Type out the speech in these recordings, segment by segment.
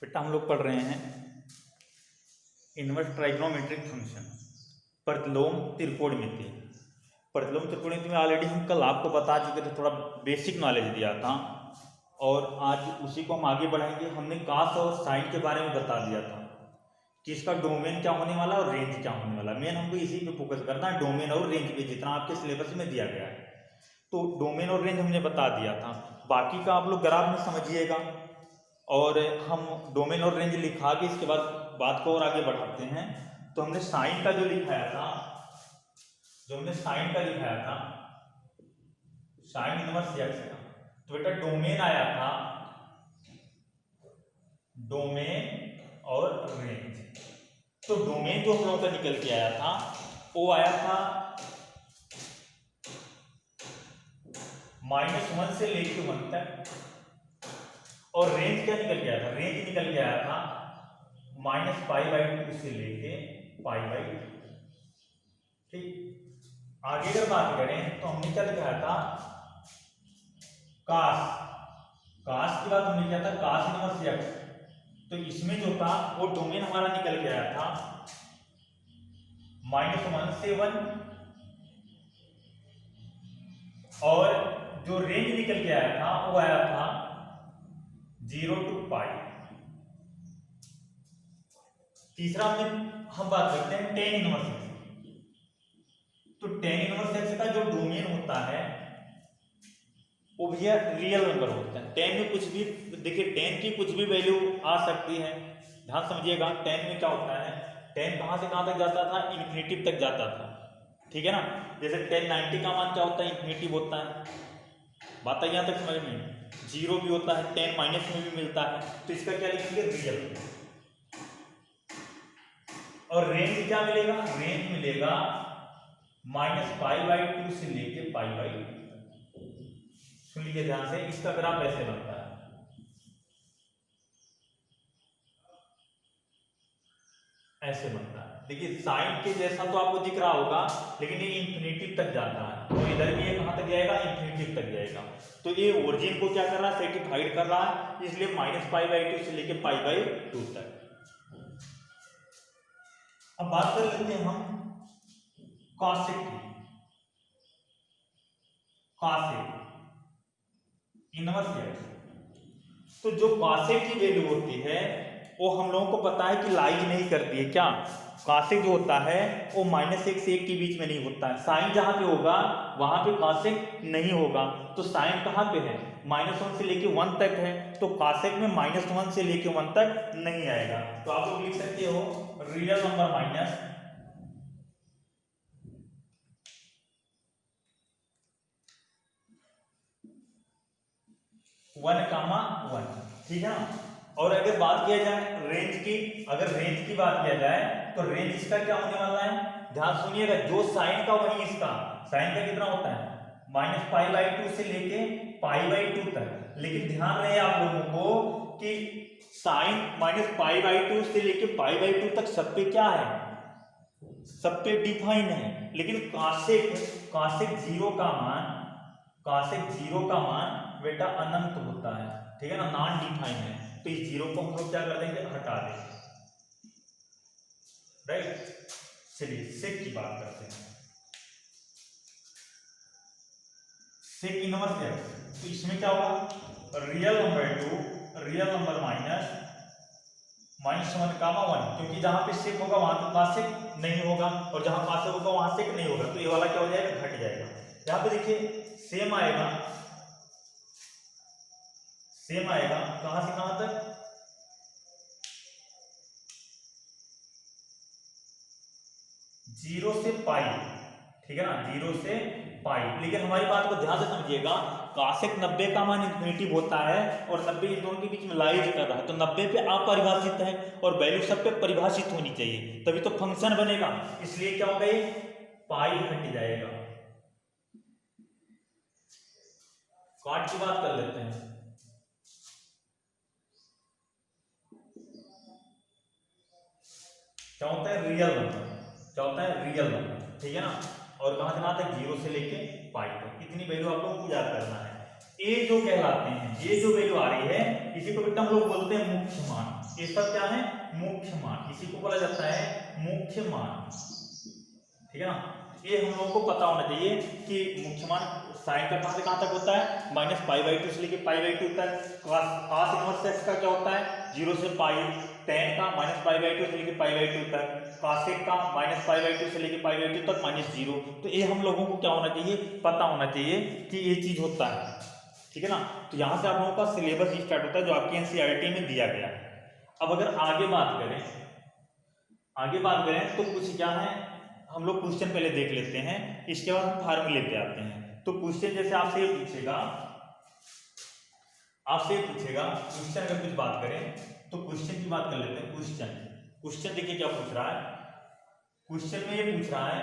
बेटा हम लोग पढ़ रहे हैं इनवर्स ट्राइग्नोमेट्रिक फंक्शन प्रतिलोम त्रिकोणमिति। प्रतिलोम त्रिकोणमिति में ऑलरेडी हम कल आपको बता चुके थे, थोड़ा बेसिक नॉलेज दिया था और आज उसी को हम आगे बढ़ाएंगे। हमने कास और साइन के बारे में बता दिया था कि इसका डोमेन क्या होने वाला और रेंज क्या होने वाला। मेन हमको इसी पे फोकस करना है, डोमेन और रेंज पे, जितना आपके सिलेबस में दिया गया है। तो डोमेन और रेंज हमने बता दिया था, बाकी का आप लोग ग्राफ में समझिएगा और हम डोमेन और रेंज लिखा के इसके बाद बात को और आगे बढ़ाते हैं। तो हमने साइन का जो लिखाया था, साइन इनवर्स एक्स का, तो बेटा डोमेन आया था, डोमेन और रेंज। तो डोमेन जो हम लोगों का निकल के आया था वो आया था -1 से लेके 1 तक, और रेंज क्या निकल गया था, रेंज निकल के आया था -π/2 से लेके π/2। ठीक, आगे अगर बात करें तो हमने क्या लिखाया था, कास के बाद हमने क्या था, कास इनवर्स एक्स। तो इसमें जो था वो डोमेन हमारा निकल के आया था -1 से 1, और जो रेंज निकल के आया था वो आया था 0 to π। तीसरा हम बात करते हैं टेन इनवर्स एक्स। तो टेन इनवर्स एक्स का जो डोमेन होता है वो भैया रियल नंबर होता है। टेन में कुछ भी देखिए, टेन की कुछ भी वैल्यू आ सकती है, ध्यान समझिएगा। टेन में क्या होता है, टेन कहां से कहां तक जाता था, इन्फिनिटी तक जाता था, ठीक है ना। जैसे 1090 का मान क्या होता है, इन्फिनिटी होता है। बात है यहां तक समझ में। 0 भी होता है, 10 माइनस में भी मिलता है, तो इसका क्या लिखेंगे, रियल। और रेंज क्या मिलेगा, रेंज मिलेगा -π/2 से लेके π/2। सुन लीजिए ध्यान से, इसका ग्राफ ऐसे बनता है, ऐसे बनता है। देखिए साइन के जैसा तो आपको दिख रहा होगा, लेकिन ये इन्फिनिटी तक जाता है। तो इधर भी ये कहां तक जाएगा, इन्फिनिटी तक जाएगा। तो ये ओरिजिन को क्या कर रहा है, सेटिफाइड कर रहा है, इसलिए -π/2 से लेके π/2 तक। अब बात कर लेते हैं हम कॉसेक की। Cosec inverse x. तो जो कॉसेक की वैल्यू होती है वो हम लोगों को पता है कि लाइज नहीं करती है। क्या, कॉसेक जो होता है वो -1 से 1 के बीच में नहीं होता है। साइन जहां पे होगा वहां पे कॉसेक नहीं होगा। तो साइन कहां पे है, -1 से लेके 1 तक है, तो कॉसेक में -1 से लेके 1 तक नहीं आएगा। तो आप लोग लिख सकते हो रियल नंबर माइनस (1,1), ठीक है ना। और अगर बात किया जाए रेंज की, अगर रेंज की बात किया जाए तो रेंज इसका क्या होने वाला है, ध्यान सुनिएगा। जो साइन का वही इसका, साइन का कितना होता है, -π/2 से लेके π/2 तक। लेकिन ध्यान रहे आप लोगों को कि साइन -π/2 से लेके π/2 तक सब पे क्या है, सब पे डिफाइन है। लेकिन कॉसेक 0 का मान बेटा अनंत होता है, ठीक है ना, नॉन डिफाइन है। तो इस 0 को हम लोग क्या कर देंगे, हटा देंगे, राइट। चलिए सेक की बात करते हैं। सेक इनवर्स एक्स, तो इसमें क्या होगा, रियल नंबर 2 रियल नंबर -1,1, क्योंकि जहां पे सेक होगा वहां पे कॉसेक नहीं होगा, और जहां कॉसेक होगा वहां सेक नहीं होगा। तो ये वाला क्या हो जाएगा, घट जाएगा। यहां पे देखिए सेम आएगा, कहां से कहां तक, जीरो से पाई, ठीक है ना, 0 से पाई। लेकिन हमारी बात को ध्यान से समझिएगा, कॉसेक 90 का मान इन्फिनिटी होता है और 90 इन दोनों के बीच में लाइज कर रहा है, तो 90 पे अपरिभाषित है और वैल्यू सब पे परिभाषित होनी चाहिए, तभी तो फंक्शन बनेगा। इसलिए क्या होगा, ये पाई हट जाएगा। कॉट की बात कर लेते हैं। क्या होता है, रियल नंबर, क्या होता है, रियल नंबर, ठीक है ना। और कहां से कहां तक, 0 से लेके पाई तक। इतनी वैल्यू आप लोगों को याद करना है। ये जो कहलाते हैं, ये जो वैल्यू आ रही है, इसी को बेटा हम लोग बोलते हैं मुख्य मान। ये सब क्या है, मुख्य मान, इसी को बोला जाता है मुख्य मान, ठीक है ना। ये हम लोगों को पता होना चाहिए कि मुख्य मान साइन का कहां से कहां तक होता है, -π/2 से लेके π/2 तक। cos इनवर्स x का क्या होता है, 0 से पाई। tan का -π/2 से लेके π/2 तक। cosec का -π/2 से लेके π/2 तक -0। तो ये हम लोगों को क्या होना चाहिए, पता होना चाहिए कि ये चीज होता है, ठीक है ना। तो यहाँ से आप लोगों का सिलेबस स्टार्ट होता है जो आपकी एनसीईआरटी में दिया गया है। अब अगर आगे बात करें तो कुछ क्या है, हम लोग क्वेश्चन पहले देख लेते हैं, इसके बाद हम फार्मूले पे आते हैं। तो क्वेश्चन जैसे आपसे ये पूछेगा क्वेश्चन, अगर कुछ बात करें तो क्वेश्चन की बात कर लेते हैं। क्वेश्चन देखिए क्या पूछ रहा है, क्वेश्चन में ये पूछ रहा है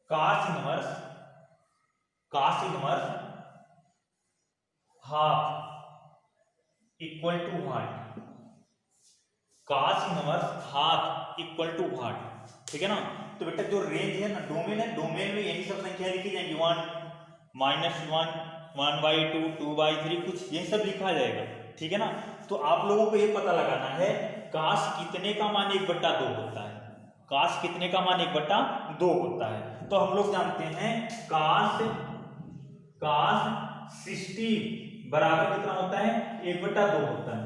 cos inverse half equal to what, cos inverse half equal to what, ठीक है ना। तो बेटा जो रेंज है ना, डोमेन में यही सब संख्या लिखी जाएंगी, 1 -1 1/2 2/3 कुछ ये सब लिखा जाएगा, ठीक है ना। तो आप लोगों को ये पता लगाना है cos कितने का मान 1/2 होता है, cos कितने का मान 1/2 होता है। तो हम लोग जानते हैं cos 60 बराबर कितना होता है, 1/2 होता है।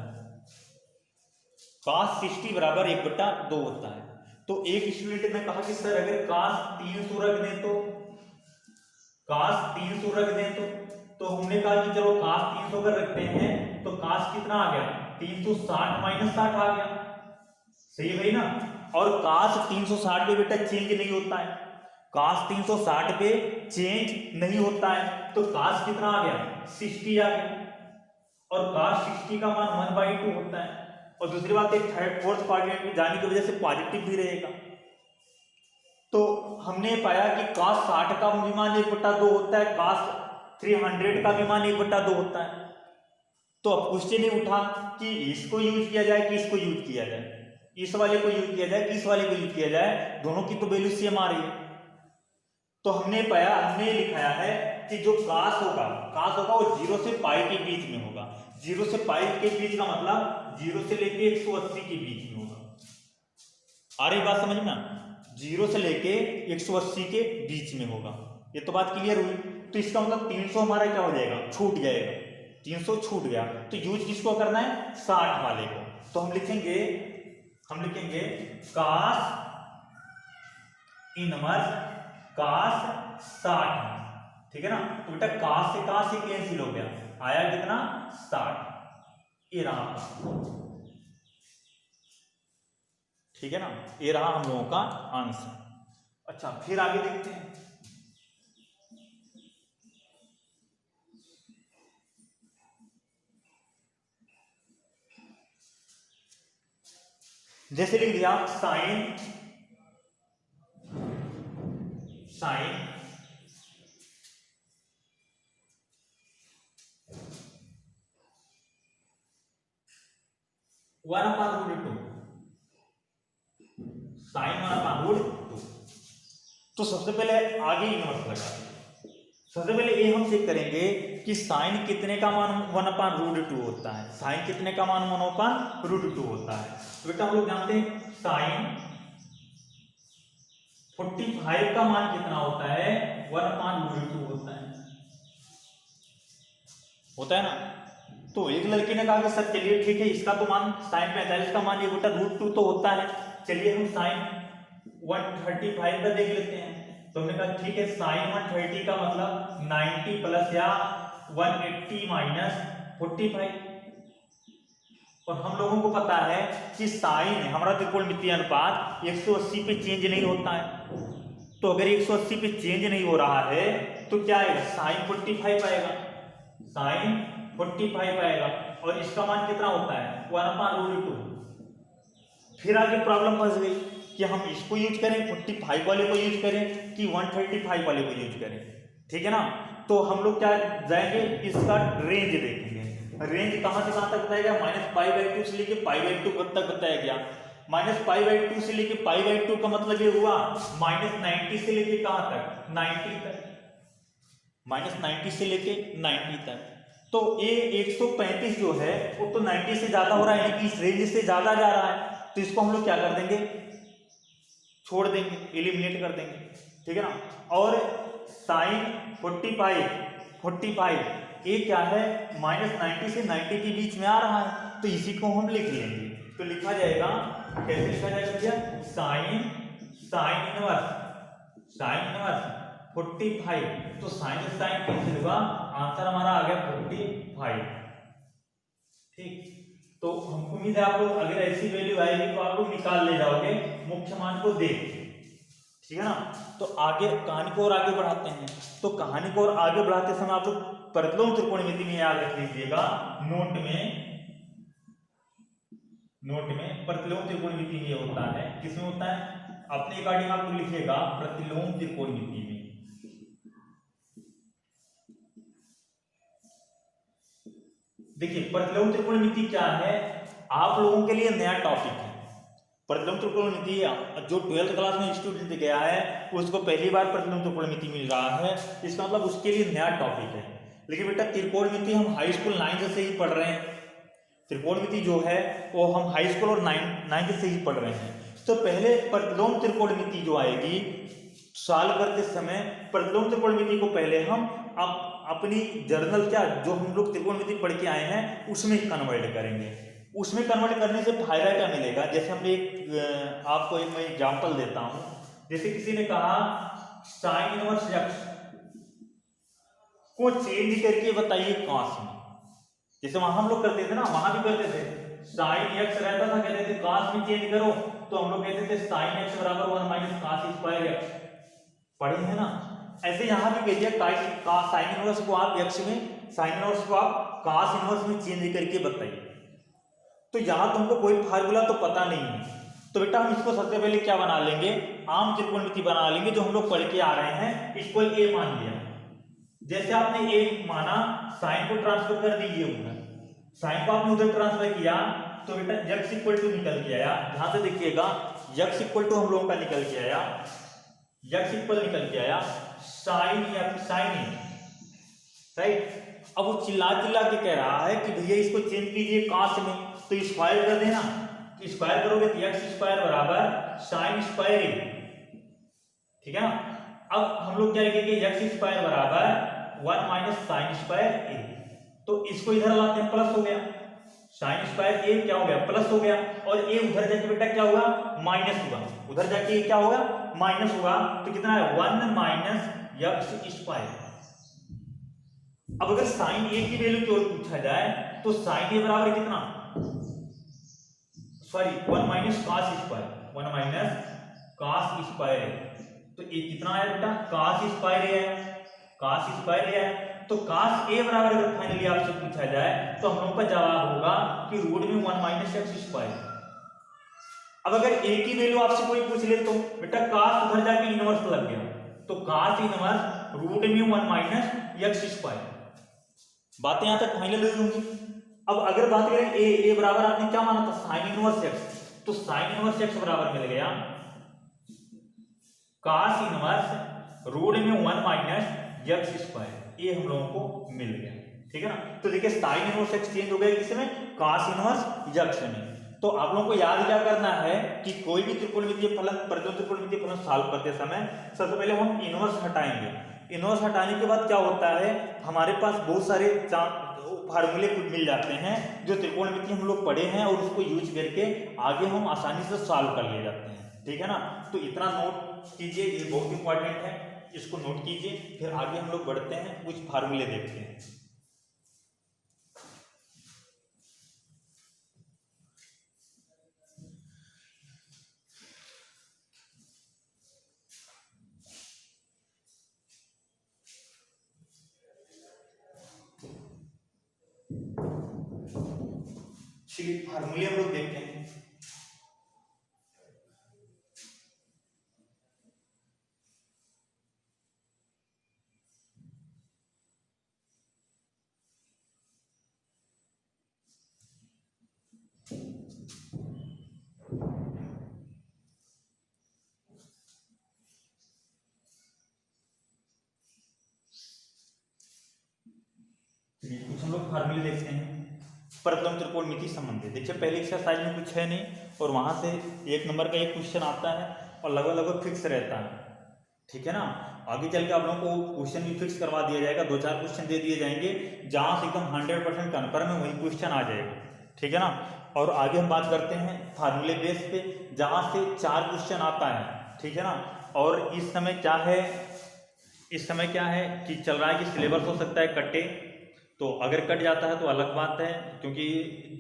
cos 60 बराबर 1/2 होता है। तो एक स्टूडेंट ने कहा कि सर अगर cos 300 रख दें तो हमने कहा कि चलो cos 300 अगर रखते हैं तो cos कितना आ गया, 360 - 60 आ गया, सही है भाई ना। और cos 360 पे बेटा चेंज नहीं होता है, cos 360 पे चेंज नहीं होता है, तो cos कितना आ गया, 60 आ गया। और cos 60 का मान 1/2 होता है। और दूसरी बात, एक थर्ड फोर्थ क्वाड्रेंट में जाने की वजह से पॉजिटिव भी रहेगा। तो हमने पाया कि cos 60 का भी मान 1/2 होता है, cos 300 का भी मान 1/2 होता है। तो अब क्वेश्चन ये उठा कि इसको यूज किया जाए कि इसको यूज किया जाए, इस वाले को यूज किया जाए कि इस वाले को यूज किया जाए, दोनों की तो वैल्यू सेम आ रही है। तो हमने लिखाया है कि जो cos होगा वो 0 से पाई के बीच में होगा। 0 से पाई के बीच का मतलब 0 से लेके 180 के बीच में होगा। आ रही बात समझ में, 0 से लेके 180 के बीच में होगा। ये तो बात क्लियर हुई। तो इसका मतलब 300 हमारा क्या हो जाएगा, छूट जाएगा, 300 छूट गया। तो यूज किसको करना है, 60 वाले को। तो हम लिखेंगे cos इनवर्स cos 60, ठीक है ना। तो बेटा cos से cos ही कैंसिल हो गया, आया कितना, 60, ये रहा, ठीक है ना। ये रहा हम लोगों का आंसर। अच्छा फिर आगे देखते हैं। जैसे लिख दिया साइन 1/√2, साइन 1/√2। तो सबसे पहले आगे इनवर्स लगा, सबसे पहले ये हम चेक करेंगे कि साइन कितने का मान 1/√2 होता है, साइन कितने का मान 1/√2 होता है। तो बेटा हम लोग जानते हैं साइन 45 का मान कितना होता है, 1/√2 होता है ना। तो एक लड़के ने कहा कि सर चलिए ठीक है, इसका तो मान साइन 45 का मान 1/√2 तो होता है, चलिए हम साइन 135 का देख लेते हैं। तो हमने कहा ठीक है, साइन 130 का मतलब 90 प्लस या 180 माइनस 45। और हम लोगों को पता है कि साइन हमारा त्रिकोणमितीय अनुपात 180 पे चेंज नहीं होता है। तो अगर 180 पे चेंज नहीं हो रहा है तो क्या आएगा, साइन 45 आएगा, साइन 45 आएगा। और इसका मान कितना होता है, 1/√2। फिर आगे प्रॉब्लम फंस गई कि हम इसको यूज करें 45 वाले को यूज करें कि 135 वाले को यूज करें, ठीक है ना। तो हम लोग क्या जाएंगे, इसका रेंज देखेंगे। रेंज कहां से कहां तक बताया गया, -π/2 से लेके π/2 तक बताया गया। -π/2 से लेके π/2 का मतलब ये हुआ -90 से लेके कहां तक, 90 तक, -90 से लेके 90 तक। तो ये 135 जो है वो तो 90 से ज्यादा हो रहा है, यानी कि इस रेंज से ज्यादा जा रहा है, तो इसको हम लोग क्या कर देंगे, छोड़ देंगे, एलिमिनेट कर देंगे, ठीक है ना। और साइन 45 ये क्या है, -90 से 90 के बीच में आ रहा है, तो इसी को हम लिख लेंगे। तो लिखा जाएगा, कैसे लिखा जाएगा भैया, साइन इनवर्स 45, तो साइन से साइन कैंसिल हुआ, आंसर हमारा आ गया 45। ठीक, तो हमको उम्मीद है आप लोग अगर ऐसी वैल्यू आएगी तो आप लोग निकाल ले जाओगे मुख्य मान को देख, ठीक है ना। तो आगे कहानी को और आगे बढ़ाते हैं। तो कहानी को और आगे बढ़ाते समय आप लोग प्रतिलोम त्रिकोणमिति में याद रख लीजिएगा, नोट में प्रतिलोम त्रिकोणमिति में होता है, किसमें होता है, अपने अकॉर्डिंग आप लोग लिखिएगा प्रतिलोम त्रिकोणमिति में। देखिए प्रतिलोम त्रिकोणमिति क्या है, आप लोगों के लिए नया टॉपिक है। प्रतिलोम त्रिकोणमिति जो 12th क्लास में स्टूडेंट गया है उसको पहली बार प्रतिलोम त्रिकोणमिति मिल रहा है, इसका मतलब उसके लिए नया टॉपिक है। लेकिन बेटा त्रिकोणमिति हम हाई स्कूल 9th से ही पढ़ रहे हैं, त्रिकोणमिति जो है वो हम हाई स्कूल और 9th से ही पढ़ रहे हैं। तो पहले प्रतिलोम त्रिकोणमिति जो आएगी सॉल्व करते समय, प्रतिलोम त्रिकोणमिति को पहले हम अपनी जर्नल क्या जो हम लोग त्रिकोणमिति पढ़ के आए हैं उसमें कन्वर्ट करेंगे। उसमें कन्वर्ट करने से फायदा क्या मिलेगा, जैसे हम एक आपको एक मैं एग्जांपल देता हूं। जैसे किसी ने कहा साइन इनवर्स x को चेंज करके बताइए कॉस में, जैसे वहां हम लोग करते थे ना, वहां भी करते थे, साइन x रहता था, कहते थे कॉस में चेंज करो, तो हम लोग कहते थे साइन x बराबर 1 - cos स्क्वायर x, पढ़े हैं ना। ऐसे यहां भी कह दिया साइन इनवर्स को आप x में, साइन इनवर्स को आप कॉस इनवर्स में चेंज करके बताइए। तो यहां तुमको कोई फार्मूला तो पता नहीं है, तो बेटा हम इसको सबसे पहले क्या बना लेंगे, आम त्रिकोणमिति बना लेंगे जो हम लोग पढ़ के आ रहे हैं। इक्वल a मान लिया, जैसे आपने a माना, साइन को ट्रांसफर कर दीजिए उधर, साइन को आपने उधर ट्रांसफर किया तो बेटा x इक्वल टू निकल के आया। ध्यान से देखिएगा, x इक्वल टू हम लोगों का निकल के आया, x इक्वल निकल के आया साइन राइट। अब वो चिल्ला के कह रहा है कि भैया इसको चेंज कीजिए कॉस में, तो स्क्वायर कर देना, स्क्वायर करोगे तो x स्क्वायर बराबर साइन स्क्वायर a, ठीक है ना। अब हम लोग क्या लिखेंगे, x स्क्वायर बराबर 1 - साइन स्क्वायर a, तो इसको इधर लाते हैं, प्लस हो गया, साइन स्क्वायर a क्या हो गया, प्लस हो गया, और a उधर जाके बेटा क्या हुआ, माइनस हुआ, उधर जाके क्या होगा, माइनस हुआ, तो कितना है 1 - x स्क्वायर। अब अगर साइन a की वैल्यू की ओर पूछा जाए तो साइन a बराबर कितना, sorry 1 - cos square, 1 - cos square है, तो ये कितना है बेटा, cos स्क्वायर है, cos स्क्वायर है, तो cos a बराबर अगर फाइनली आपसे पूछा जाए तो हम लोग का जवाब होगा कि रूट में 1 - x स्क्वायर। अब अगर a की वैल्यू आपसे कोई पूछ ले तो बेटा cos उधर जाके इनवर्स लग गया, तो cos इनवर्स रूट में 1 - x स्क्वायर। बातें यहां तक फाइनल हुई होंगी। अब अगर बात करें a बराबर आपने क्या माना था, साइन इनवर्स x, तो साइन इनवर्स x बराबर मिल गया cos इनवर्स रूट में 1 - x स्क्वायर, ये हम लोगों को मिल गया, ठीक है ना। तो देखिए साइन इनवर्स x चेंज हो गया किसमें, cos इनवर्स x में। तो आप लोगों को याद क्या करना है कि कोई भी त्रिकोणमितीय फलन, प्रतिलोम त्रिकोणमितीय फलन सॉल्व करते समय सबसे पहले हम इनवर्स हटाएंगे। इनवर्स हटाने के बाद क्या होता है, हमारे पास बहुत सारे फार्मूले मिल जाते हैं जो त्रिकोणमिति हम लोग पढ़े हैं, और उसको यूज करके आगे हम आसानी से सॉल्व कर लिए जाते हैं, ठीक है ना। तो इतना नोट कीजिए, ये बहुत इंपॉर्टेंट है, इसको नोट कीजिए, फिर आगे हम लोग बढ़ते हैं, कुछ फार्मूले देखते हैं। चलिए फार्मूले हम लोग देखते हैं। कुछ हम लोग फार्मूले देखते हैं परतलंब त्रिकोणमिति संबंधी। देखिए पहले एक्सरसाइज में कुछ है नहीं और वहां से 1 नंबर का एक क्वेश्चन आता है और लगभग फिक्स रहता है, ठीक है ना। आगे चल के आप लोगों को क्वेश्चन भी फिक्स करवा दिया जाएगा, 2-4 क्वेश्चन दे दिए जाएंगे जहां से एकदम 100% कन्फर्म है वही क्वेश्चन आ जाएगा, ठीक है ना। और आगे हम बात करते हैं फार्मूले बेस पे जहां से 4 क्वेश्चन आता है, ठीक है ना। और इस समय क्या है, इस समय क्या है कि चल रहा है कि सिलेबस हो सकता है कटे, तो अगर कट जाता है तो अलग बात है, क्योंकि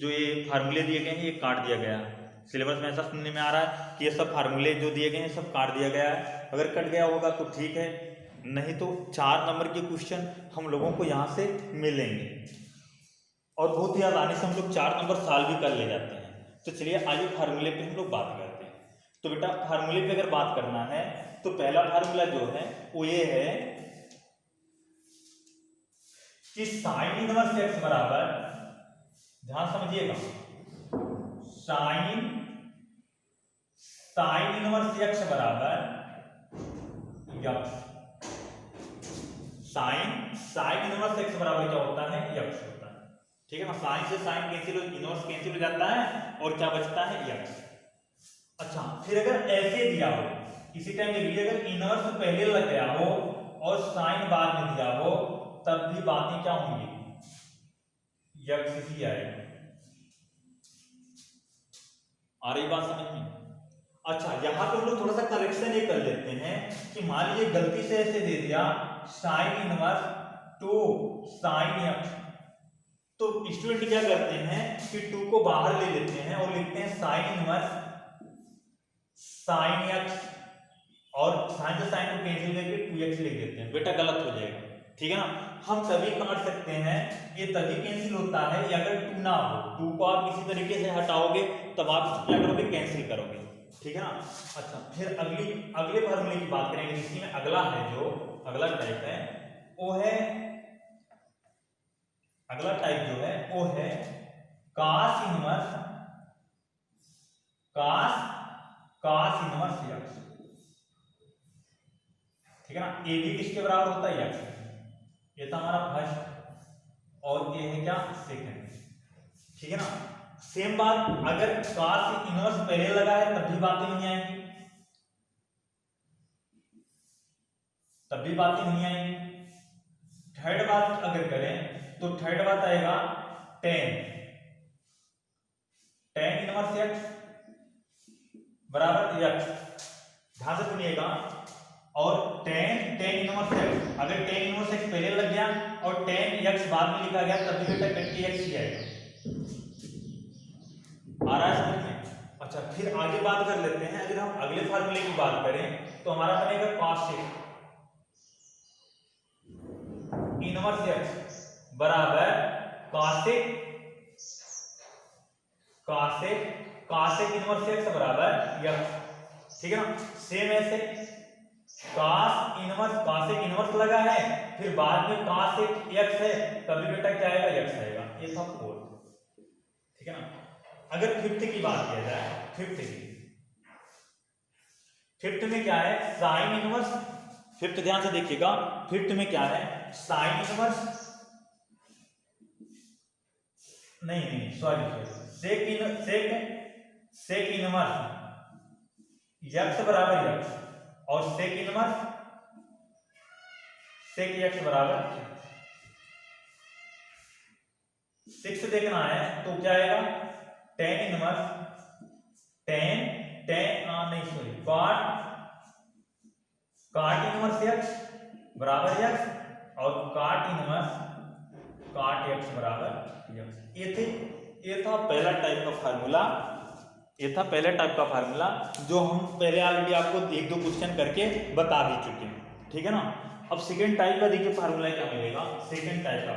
जो ये फार्मूले दिए गए हैं ये काट दिया गया है। सिलेबस में ऐसा सुनने में आ रहा है कि ये सब फार्मूले जो दिए गए हैं सब काट दिया गया है। अगर कट गया होगा तो ठीक है, नहीं तो 4 नंबर के क्वेश्चन हम लोगों को यहाँ से मिलेंगे और बहुत ही आसानी से हम लोग 4 नंबर साल भी कर ले जाते हैं। तो चलिए आगे फार्मूले पे हम लोग बात करते हैं। तो बेटा फार्मूले पे अगर बात करना है तो पहला फार्मूला जो है वो ये है कि साइन इनवर्स एक्स बराबर, ध्यान समझिएगा, साइन इनवर्स एक्स बराबर यक्स। साइन इनवर्स एक्स बराबर क्या होता है, यक्स होता है, ठीक है ना। साइन से साइन कैंसिल, इनवर्स कैंसिल हो जाता है और क्या बचता है, यक्स। अच्छा फिर अगर ऐसे दिया हो, इसी टाइम देखिए अगर इनवर्स पहले लग गया हो और साइन बाद में दिया हो तब भी बातें क्या होंगी, यक्स ही आएगी। आ रही बात समझ में। अच्छा यहां पे हम लोग थोड़ा सा करेक्शन ये कर लेते हैं कि मान लीजिए गलती से ऐसे दे दिया sine inverse two sine x, तो स्टूडेंट क्या करते हैं कि 2 को बाहर ले लेते हैं और लिखते हैं साइन इनवर्स साइन एक्स और साइन से साइन को कैंसिल करके 2x लिख देते हैं। बेटा गलत हो जाएगा, ठीक है ना। हम तभी काट सकते हैं, ये तभी कैंसिल होता है या अगर 2 ना हो, 2 को आप किसी तरीके से हटाओगे तब आप क्या करोगे, कैंसिल करोगे, ठीक है ना। अच्छा फिर अगले फार्मूले की बात करेंगे जिसमें में अगला है, जो अगला टाइप है वो है, अगला टाइप जो है वो है cos इनवर्स यक्स, ठीक है ना। ए भी किसके बराबर होता है, यक्स। ये था हमारा फर्स्ट और ये है क्या, सेकंड, ठीक है ना। सेम बात अगर cos इनवर्स पहले लगा है तब भी बातें नहीं आएंगी, तब भी बातें नहीं आएंगी। थर्ड बात अगर करें तो थर्ड बात आएगा tan इनवर्स x बराबर x, ध्यान से सुनिएगा। और tan इनवर्स x, अगर tan इनवर्स x पहले लग गया और tan x बाद में लिखा गया तब भी बेटा कट के x ही आएगा। आ रहा है समझ में। अच्छा फिर आगे बात कर लेते हैं, अगर हम अगले फार्मूले की बात करें तो हमारा बनेगा cos इनवर्स x बराबर cosec इनवर्स x बराबर x, ठीक है ना। सेम ऐसे cosec इनवर्स लगा है फिर बाद में cosec x है तभी बेटा क्या आएगा, x आएगा। ये था फोर्थ, ठीक है ना। अगर फिफ्थ की बात किया जाए, फिफ्थ में क्या है, साइन इनवर्स, फिफ्थ ध्यान से देखिएगा, फिफ्थ में क्या है, साइन इनवर्स नहीं सॉरी सेक इनवर्स x बराबर x और सेक इनवर्स सेक x बराबर 6 देखना है तो क्या आएगा, tan इनवर्स काट इनवर्स x बराबर x और काट इनवर्स काट x बराबर x। ये था पहला टाइप का फार्मूला, जो हम पहले ऑलरेडी आपको 1-2 क्वेश्चन करके बता भी चुके हैं, ठीक है ना। अब सेकंड टाइप का देखिए फार्मूला क्या मिलेगा। सेकंड टाइप का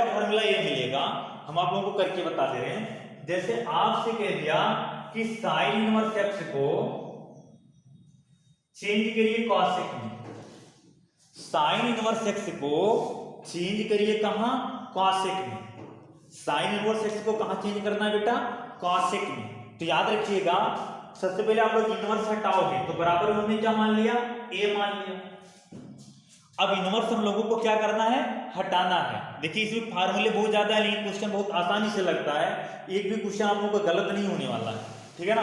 फार्मूला ये मिलेगा, हम आप लोगों को करके बता दे रहे हैं। जैसे आपसे कह दिया कि साइन इनवर्स x को चेंज करिए कॉसेक में, साइन इनवर्स x को चेंज करिए कहां, कॉसेक में। साइन इनवर्स x को कहां चेंज करना है बेटा, कॉसेक में। तो याद रखिएगा सबसे पहले आप लोग इनवर्स हटाओगे तो बराबर हमने क्या मान लिया, a मान लिया। अब इनवर्स हम लोगों को क्या करना है, हटाना है। देखिए इसमें फार्मूले बहुत ज्यादा है लेकिन क्वेश्चन बहुत आसानी से लगता है, एक भी क्वेश्चन आप लोगों को गलत नहीं होने वाला है, ठीक है ना।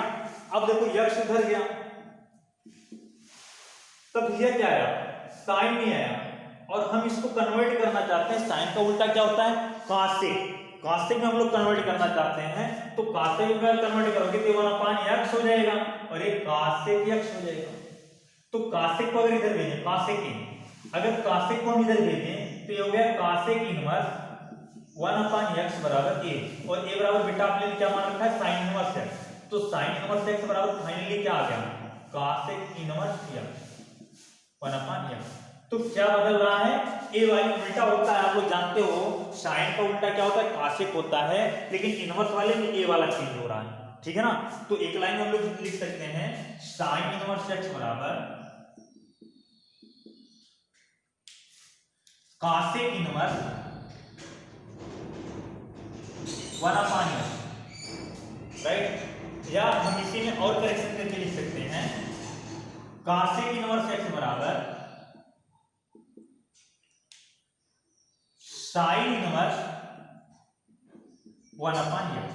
अब देखो यक्स उधर गया, तब ये क्या आया, साइन नहीं आया, और हम इसको कन्वर्ट करना चाहते हैं। साइन का उल्टा क्या होता है, कासेक। कासेक में हम लोग कन्वर्ट करना चाहते हैं, तो कासेक में कन्वर्ट करोगे तो 1/x हो जाएगा और ये कासेक x हो जाएगा। तो कासेक को अगर इधर भेजें, कासेक इन, अगर कासेक को हम इधर भेजें तो ये हो गया कासेक इनवर्स 1/x बराबर a, और a बराबर बेटा आपने क्या मान रखा है, साइन इनवर्स x। तो साइन इनवर्स x बराबर फाइनली क्या आ गया, कासेक इनवर्स x 1/x। तो क्या बदल रहा है, ए वाली उल्टा होता है, आप लोग जानते हो साइन का उल्टा क्या होता है, कासेक होता है, लेकिन इनवर्स वाले में ए वाला चेंज हो रहा है, ठीक है ना। तो एक लाइन में हम लोग लिख सकते हैं साइन इनवर्स x बराबर कासेक इनवर्स 1/x, राइट। या हम इसी में और करेक्शन करके लिख सकते हैं कासेक इनवर्स x बराबर साइन इनवर्स 1/x।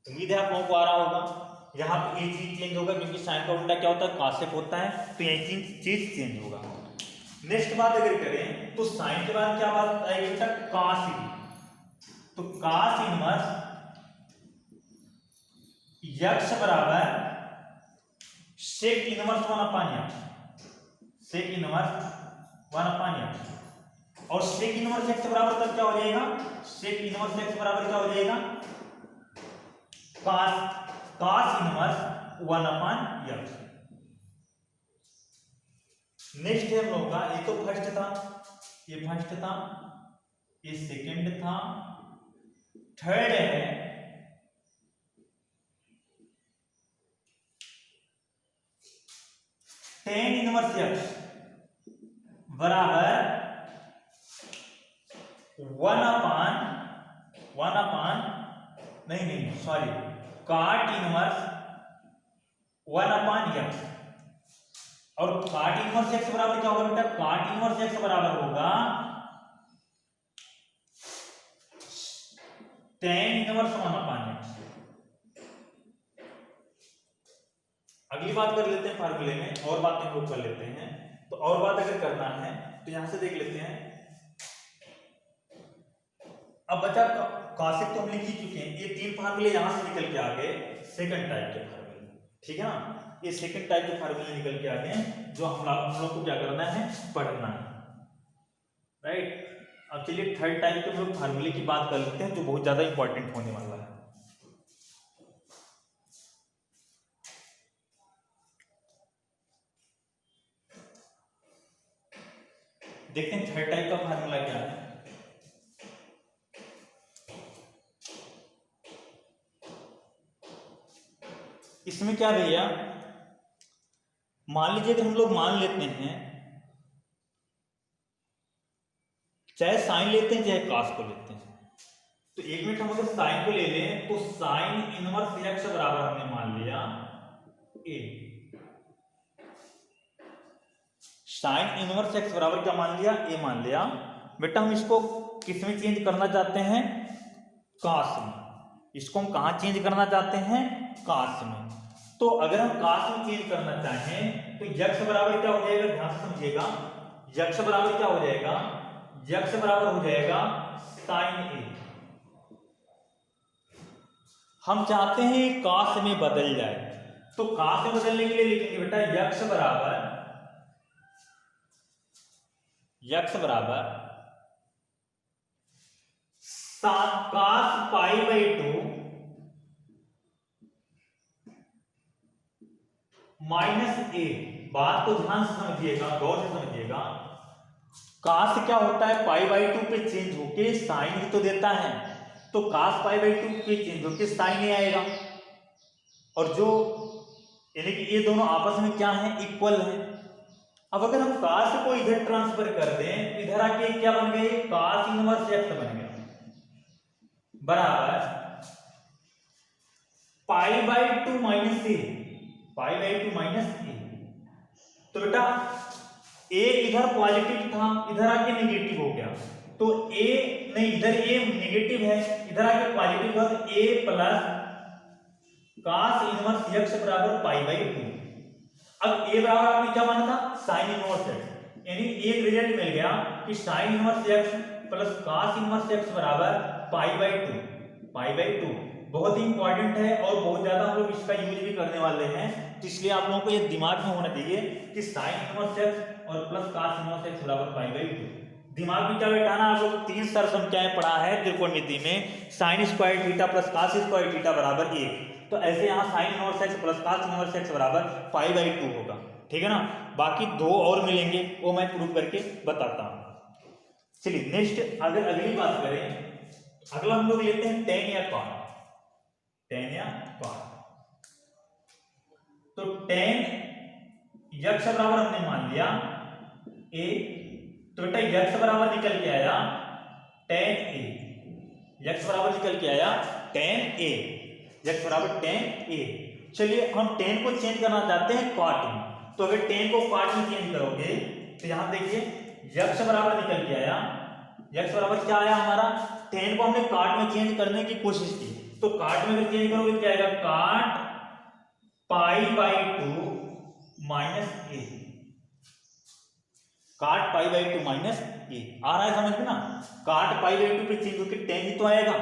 उम्मीद है आप लोगों को आ रहा होगा। यहाँ पे ये चीज चेंज होगा क्योंकि साइन का उल्टा क्या होता है, कासेक होता है, तो ये चीज चेंज होगा। नेक्स्ट बात अगर करें तो साइन के बाद क्या बात आएगी बेटा, कास की। तो कास इनवर्स x बराबर sec inverse 1/x, sec inverse 1/x। और सेक इनवर्स x बराबर तब क्या हो जाएगा, सेक इनवर्स x बराबर क्या हो जाएगा, कास इनवर्स 1/x। नेक्स्ट है हम लोगों का, ये तो फर्स्ट था, ये फर्स्ट था, ये सेकंड था, थर्ड है टेन इनवर्स x बराबर 1/काट इनवर्स 1/x। और काट इनवर्स x बराबर क्या होगा बेटा, काट इनवर्स x बराबर होगा टेन इनवर्स 1/x। अगली बात कर लेते हैं फार्मूले में, और बातें हम लोग कर लेते हैं। तो और बात अगर करना है तो यहां से देख लेते हैं। अब बचा कासेक तो हम लिख ही चुके हैं, ये तीन फार्मूले यहां से निकल के आ गए सेकंड टाइप के फार्मूले, ठीक है ना। ये सेकंड टाइप के फार्मूले निकल के आ गए जो हम लोग को क्या करना है, पढ़ना है, राइट। अब चलिए थर्ड टाइप के हम लोग फार्मूले की बात कर लेते हैं जो बहुत ज्यादा इंपॉर्टेंट होने वाला है। देखते हैं थर्ड टाइप का फार्मूला क्या है। इसमें क्या भैया, मान लीजिए कि हम लोग मान लेते हैं, चाहे साइन लेते हैं चाहे कास को लेते हैं। तो एक मिनट हम अगर साइन को ले लें तो साइन इनवर्स x बराबर हमने मान लिया a। साइन इनवर्स x बराबर क्या मान लिया, a मान लिया। बेटा हम इसको किस में चेंज करना चाहते हैं, कास में। इसको हम कहां चेंज करना चाहते हैं, कास में। तो अगर हम कास में चेंज करना चाहें तो x बराबर क्या हो जाएगा, ध्यान से समझिएगा, x बराबर क्या हो जाएगा, x बराबर हो जाएगा साइन a। हम चाहते हैं कास में बदल जाए, तो कास में बदलने के लिए लिखेंगे बेटा x बराबर कास π/2 माइनस a। बात को ध्यान से समझिएगा, गौर से समझिएगा। कास क्या होता है, π/2 पे चेंज होके साइन ही तो देता है, तो कास π/2 पे चेंज होके साइन ही आएगा। और जो यानी कि ये दोनों आपस में क्या है, इक्वल है। अब अगर हम कास को इधर ट्रांसफर कर दें, इधर आके क्या बन गए, कास इनवर्स x बन गया बराबर π/2 माइनस a, π/2 माइनस a। तो बेटा ए इधर पॉजिटिव था, इधर आके नेगेटिव हो गया, तो ए नहीं, इधर ए नेगेटिव है, इधर आके पॉजिटिव हुआ, तो ए प्लस cos इनवर्स x बराबर पाई बाई 2। अब ए बराबर आपने क्या माना था, साइन इनवर्स x, यानी एक रिजल्ट मिल गया कि sine inverse x plus cos inverse x बराबर पाई बाई 2, पाई बाई 2 बहुत ही इंपॉर्टेंट है और बहुत ज्यादा हम लोग इसका यूज भी करने वाले हैं, तो इसलिए आप लोगों को ये दिमाग में होना चाहिए कि साइन इनवर्स x और प्लस cos इनवर्स x बराबर पाई बाई 2। दिमाग में क्या बैठाना, आप लोग तीन सरल संख्याएं पढ़ा है त्रिकोणमिति में, sine square theta plus cos square theta बराबर 1, तो ऐसे यहाँ sine inverse x plus cos inverse x बराबर पाई बाई 2 होगा, ठीक है ना। बाकी दो और मिलेंगे, वो मैं प्रूव करके बताता हूँ। चलिए नेक्स्ट अगर अगली बात करें, अगला हम लोग लेते हैं tan या cot, tan या cot। तो tan x बराबर हमने मान लिया a, तो बेटा x बराबर निकल के आया tan a, x बराबर निकल के आया tan a, x बराबर tan a। चलिए हम tan को चेंज करना चाहते हैं cot में, तो अगर tan को cot में चेंज करोगे तो यहां देखिए x बराबर निकल के आया, x बराबर क्या आया हमारा, tan को हमने cot में चेंज करने की कोशिश की, तो cot में अगर चेंज करोगे क्या आएगा, cot pi by 2 minus a, cot pi by 2 minus a आ रहा है समझ में ना। cot पाई बाई 2 पे चेंज होकर tan ही तो आएगा।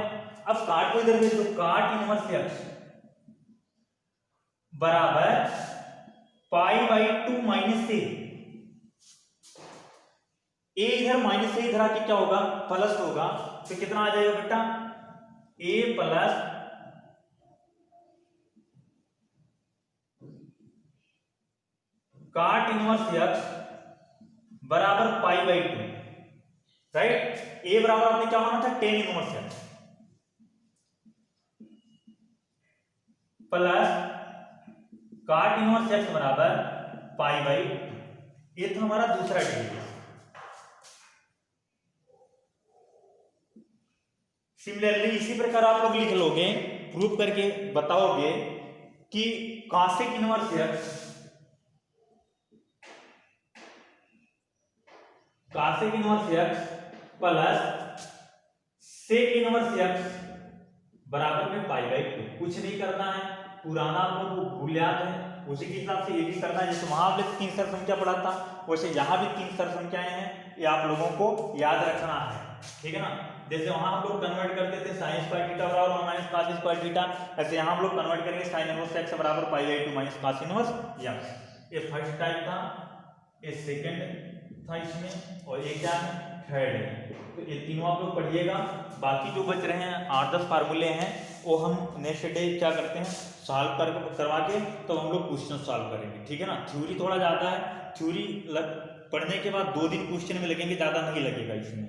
अब cot को इधर भेज दो, cot इनवर्स x बराबर pi by 2 minus a, a इधर माइनस a इधर आके क्या होगा, प्लस होगा, तो कितना आ जाएगा बेटा, a plus cot inverse x बराबर पाई बाई 2, राइट। a बराबर आपने क्या माना था, tan inverse x plus cot inverse x बराबर पाई बाई 2, ये था हमारा दूसरा डेरिवेटिव। सिमिलरली इसी प्रकार आप लोग लिख लोगे, प्रूफ करके बताओगे कि cosec inverse x, cosec inverse x plus sec inverse x बराबर में पाई बाई 2। कुछ नहीं करना है, पुराना आप लोग को भूल याद है, उसी के हिसाब से ये भी करना है। जैसे वहां आपने तीन सरल संख्या पढ़ा था, वैसे यहाँ भी तीन सरल संख्याएं हैं, ये आप लोगों को याद रखना है, ठीक है ना। जैसे वहां हम लोग कन्वर्ट करते थे साइन स्क्वायर थीटा बराबर 1 माइनस cos स्क्वायर थीटा, ऐसे यहाँ हम लोग कन्वर्ट करेंगे साइन इनवर्स x बराबर pi by 2 minus cos inverse x। ये फर्स्ट टाइप था, ये सेकंड था इसमें, और ये क्या है, थर्ड है। तो ये तीनों आप लोग पढ़िएगा। बाकी जो बच रहे हैं 8-10 फार्मूले हैं, वो हम नेक्स्ट डे क्या करते हैं, सॉल्व करवा के तो हम लोग क्वेश्चन सॉल्व करेंगे, ठीक है ना। थ्योरी थोड़ा ज़्यादा है, थ्योरी पढ़ने के बाद 2 दिन क्वेश्चन में लगेंगे, ज़्यादा नहीं लगेगा इसमें।